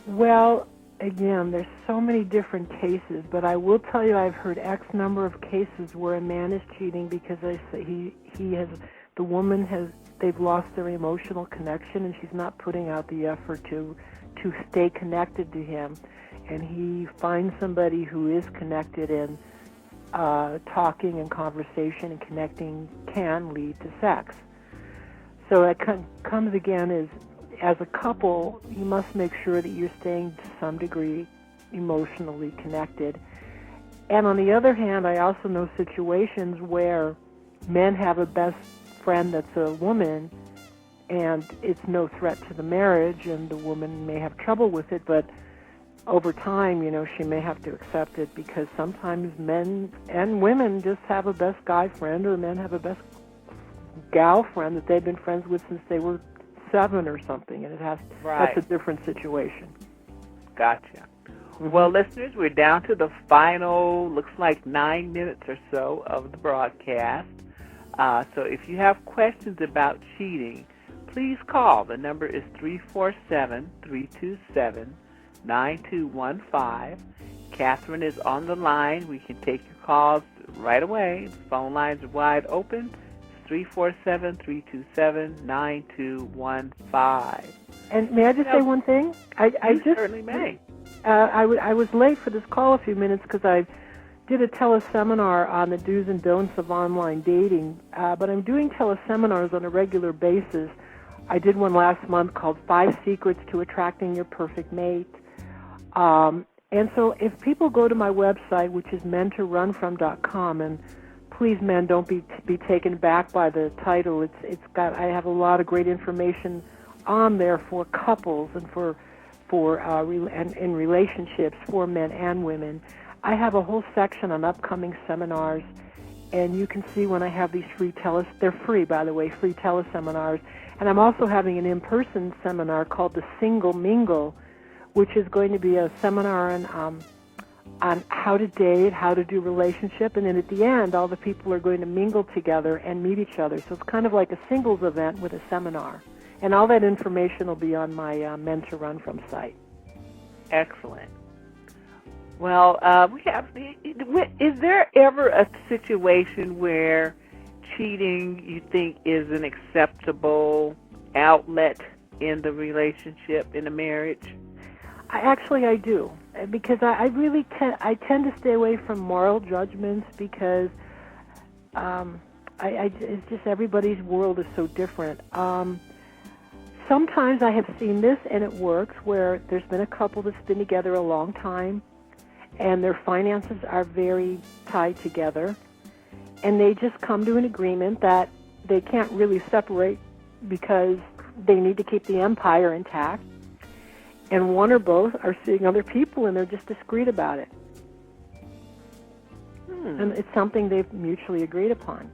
Well, again, there's so many different cases, but I will tell you I've heard X number of cases where a man is cheating because they've lost their emotional connection and she's not putting out the effort to stay connected to him. And he finds somebody who is connected, and talking and conversation and connecting can lead to sex. So it comes again as a couple, you must make sure that you're staying to some degree emotionally connected. And on the other hand, I also know situations where men have a best friend that's a woman, and it's no threat to the marriage, and the woman may have trouble with it, but over time, she may have to accept it, because sometimes men and women just have a best guy friend, or men have a best gal friend that they've been friends with since they were 7 or something, and that's a different situation. Gotcha. Well, listeners, we're down to the final, looks like 9 minutes or so of the broadcast. So if you have questions about cheating, please call. The number is 347-327-9215. Catherine is on the line. We can take your calls right away. The phone lines are wide open. 347-327-9215. And may I just say one thing? I certainly may. I was late for this call a few minutes because I did a teleseminar on the do's and don'ts of online dating, but I'm doing teleseminars on a regular basis. I did one last month called 5 Secrets to Attracting Your Perfect Mate. And so if people go to my website, which is mentorunfrom.com, and please, men, don't be taken back by the title. I have a lot of great information on there for couples and in relationships for men and women. I have a whole section on upcoming seminars, and you can see when I have these they're free, by the way, free teleseminars. And I'm also having an in-person seminar called The Single Mingle, which is going to be a seminar on how to date, how to do relationship, and then at the end, all the people are going to mingle together and meet each other. So it's kind of like a singles event with a seminar. And all that information will be on my Men to Run From site. Excellent. Well, is there ever a situation where cheating, you think, is an acceptable outlet in the relationship, in a marriage? I do, because I really tend to stay away from moral judgments, because it's just everybody's world is so different. Sometimes I have seen this, and it works, where there's been a couple that's been together a long time, and their finances are very tied together, and they just come to an agreement that they can't really separate because they need to keep the empire intact, and one or both are seeing other people, and they're just discreet about it. And it's something they've mutually agreed upon.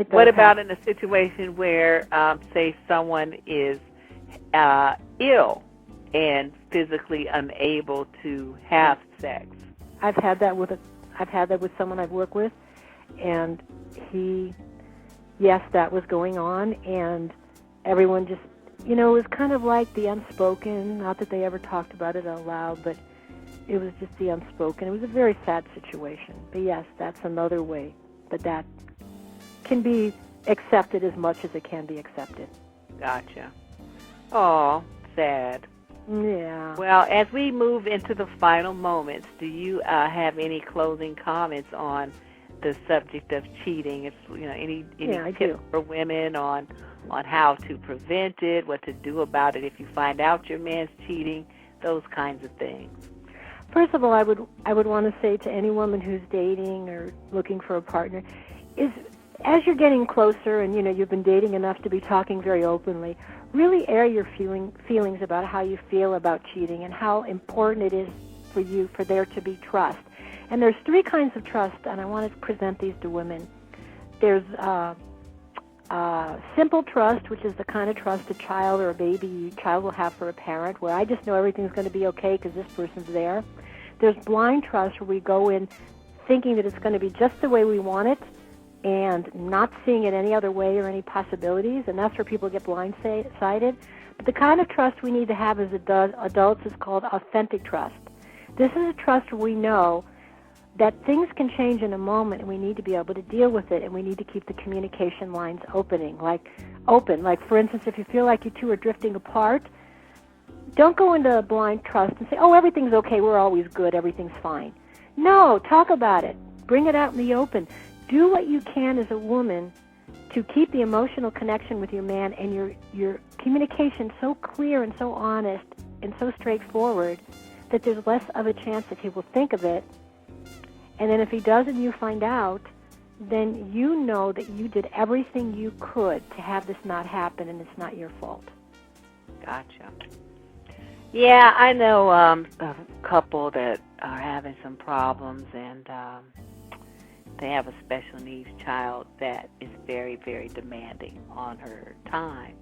What about in a situation where, say, someone is ill and physically unable to have sex? I've had that with someone I've worked with, and that was going on, and everyone just, it was kind of like the unspoken, not that they ever talked about it out loud, but it was just the unspoken. It was a very sad situation. But yes, that's another way that can be accepted as much as it can be accepted. Gotcha. Oh, sad. Yeah. Well, as we move into the final moments, do you have any closing comments on the subject of cheating? If any tips for women on how to prevent it, what to do about it if you find out your man's cheating, those kinds of things. First of all, I would want to say to any woman who's dating or looking for a partner, is as you're getting closer and you've been dating enough to be talking very openly, really air your feelings about how you feel about cheating and how important it is for there to be trust. And there's 3 kinds of trust, and I want to present these to women. There's simple trust, which is the kind of trust a child or a child will have for a parent, where I just know everything's going to be okay because this person's there. There's blind trust, where we go in thinking that it's going to be just the way we want it, and not seeing it any other way or any possibilities, and that's where people get blindsided. But the kind of trust we need to have as adults is called authentic trust. This is a trust where we know that things can change in a moment, and we need to be able to deal with it, and we need to keep the communication lines open. Like, for instance, if you feel like you two are drifting apart, don't go into blind trust and say, oh, everything's okay, we're always good, everything's fine. No, talk about it. Bring it out in the open. Do what you can as a woman to keep the emotional connection with your man and your communication so clear and so honest and so straightforward that there's less of a chance that he will think of it. And then if he does and you find out, then you know that you did everything you could to have this not happen, and it's not your fault. Gotcha. Yeah, I know a couple that are having some problems, and they have a special needs child that is very, very demanding on her time.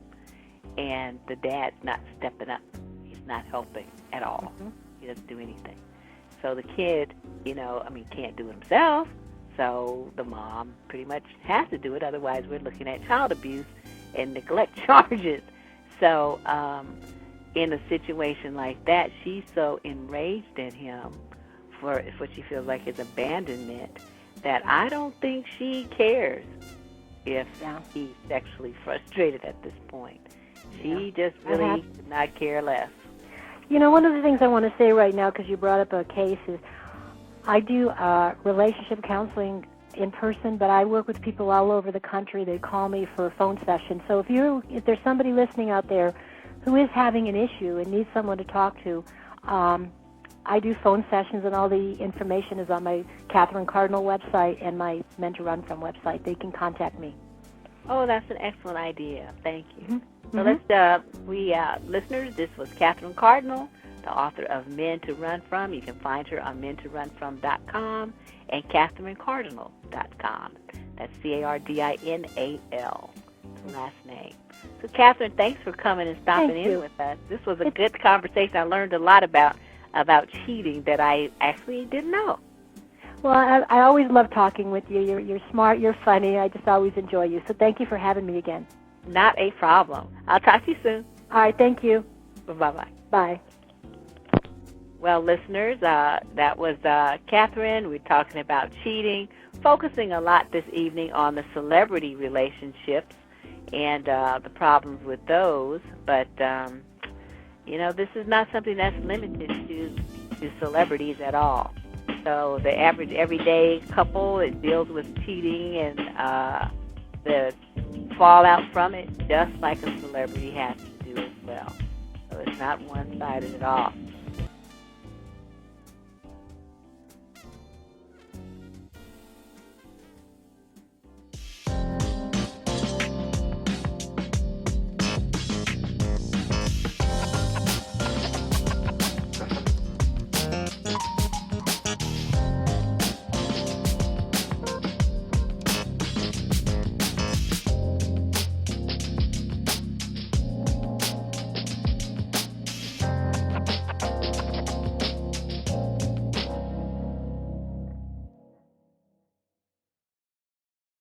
And the dad's not stepping up. He's not helping at all. Mm-hmm. He doesn't do anything. So the kid, can't do it himself. So the mom pretty much has to do it. Otherwise, we're looking at child abuse and neglect charges. So in a situation like that, she's so enraged at him for what she feels like is abandonment that I don't think she cares if he's sexually frustrated at this point. She just really did not care less. One of the things I want to say right now, because you brought up a case, is I do relationship counseling in person, but I work with people all over the country. They call me for a phone session. So if there's somebody listening out there who is having an issue and needs someone to talk to, I do phone sessions, and all the information is on my Catherine Cardinal website and my Men to Run From website. They can contact me. Oh, that's an excellent idea. Thank you. Mm-hmm. So listeners, this was Catherine Cardinal, the author of Men to Run From. You can find her on mentorunfrom.com and CatherineCardinal.com. That's Cardinal, last name. So, Catherine, thanks for coming and stopping in with us. This was a good conversation. I learned a lot about cheating that I actually didn't know. Well, I always love talking with you. You're smart, you're funny. I just always enjoy you. So thank you for having me again. Not a problem. I'll talk to you soon. All right, thank you. Bye-bye. Bye. Well, listeners, that was Catherine. We're talking about cheating, focusing a lot this evening on the celebrity relationships and the problems with those. But, this is not something that's limited to celebrities at all. So the average everyday couple, it deals with cheating and the fallout from it, just like a celebrity has to do as well. So it's not one-sided at all.